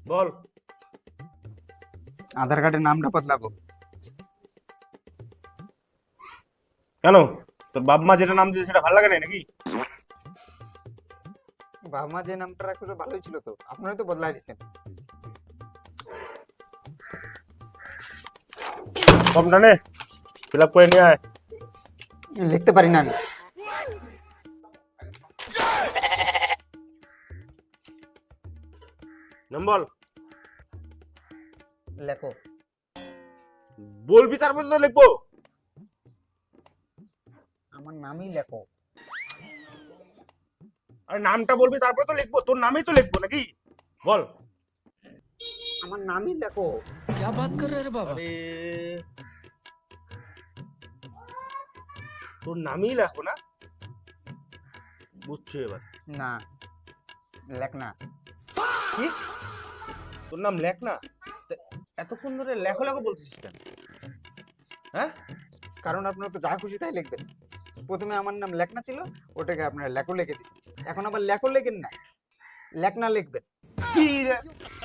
বল। আধার কার্ডের নামটা বদলাবো। কেন, তোর বাপ মা যেটা নাম দিয়েছে সেটা ভালো লাগে না নাকি? বাবা মা যে নামটা রাখছিল ভালোই ছিল, তো আপনারা তো বদলাই দিচ্ছেন। ফর্মটা নে, ফিল আপ করে নিয়ে আয়। লিখতে পারি না আমি। নাম বল। লেখো। বলবি তারপর তো লিখবো। আমার নামই লেখো। আরে নামটা বলবি তারপর তো লিখবো, তোর নামেই তো লিখবো নাকি? বল। আমার নামই লেখো। क्या बात कर रहे हैं रे बाबा? আরে তোর নামই লেখো না, বুঝছো এবার? না, লেখ না। কি, তোর নাম লেখ না? তা এতক্ষণ ধরে লেখো লেখো বলতেছিস কেন? হ্যাঁ, কারণ আপনারা তো যা খুশি তাই লিখবেন। প্রথমে আমার নাম লেখনা ছিল, ওটাকে আপনারা লেখো লিখে দিচ্ছেন। এখন আবার লেখো লেখেন না, লেখনা লিখবেন। কি রে,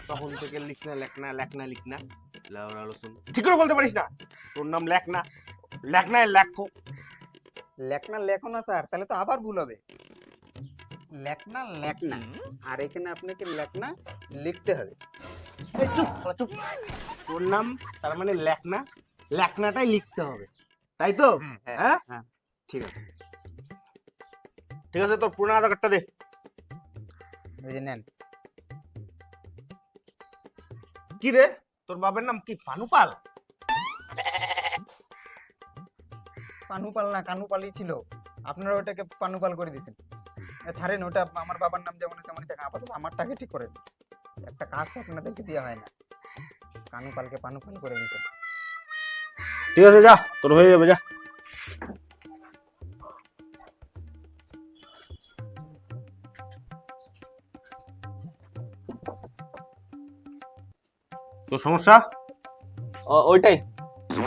তখন থেকে লিখনা লেখনা লেখনা লিখনা লাউরা লসুন ঠিক করে বলতে পারিস না? তোর নাম লেখ না, লেখনা লেখো। লেখনা লেখো না স্যার, তাহলে তো আবার ভুল হবে। লেখনা লেখনা, আর এখানে আপনাকে লেখনা লিখতে হবে। এই চুপ শালা চুপ। তোর নাম তার মানে লেখনা, লেখনাটাই লিখতে হবে, তাই তো? হ্যাঁ, হ্যাঁ। ঠিক আছে ঠিক আছে, তোর পুরনো আধার কার্ডটা দে। ওই যে নেন। কি রে, তোর বাবার নাম কি পানুপাল? পানুপাল না, কানুপালই ছিল। আপনারা ওটাকে পানুপাল করে দিয়েছেন। ছাড়েন ওটা, আমার বাবার নাম যেমন আছে তেমনই থাকে। আপাতত আমারটাকে ঠিক করেন। একটা কাজ তো আপনাদেরকে দেওয়া হয় না, কানুপালকে পানুপাল করে দিতেন। ঠিক আছে, যা, তোর হয়ে যাবে, যা। তোর সমস্যা ওইটাই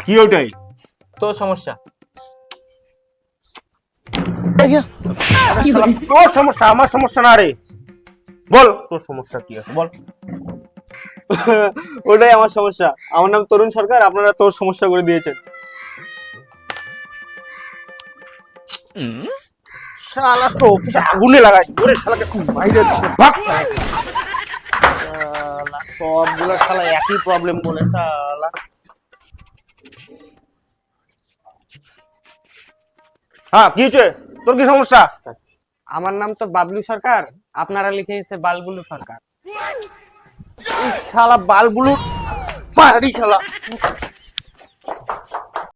কি? ওইটাই তোর সমস্যা। তোর সমস্যা, আমার সমস্যা না রে। বল, তোর সমস্যা কি আছে বল। ওটাই আমার সমস্যা। আমার নাম তরুণ সরকার, আপনারা তোর সমস্যা করে দিয়েছেন। শালা তো কিছু আগুনে লাগাই ওরে, শালাকে খুব বাইরে ভাগ। শালা সবগুলো শালা একই প্রবলেম বলে শালা। হ্যাঁ, কি হয়েছে? তোর কি সমস্যা? আমার নাম তো বাবলু সরকার, আপনারা লিখেছে বালবুলু সরকার। এই শালা বালবুলু পাহাড়ি শালা।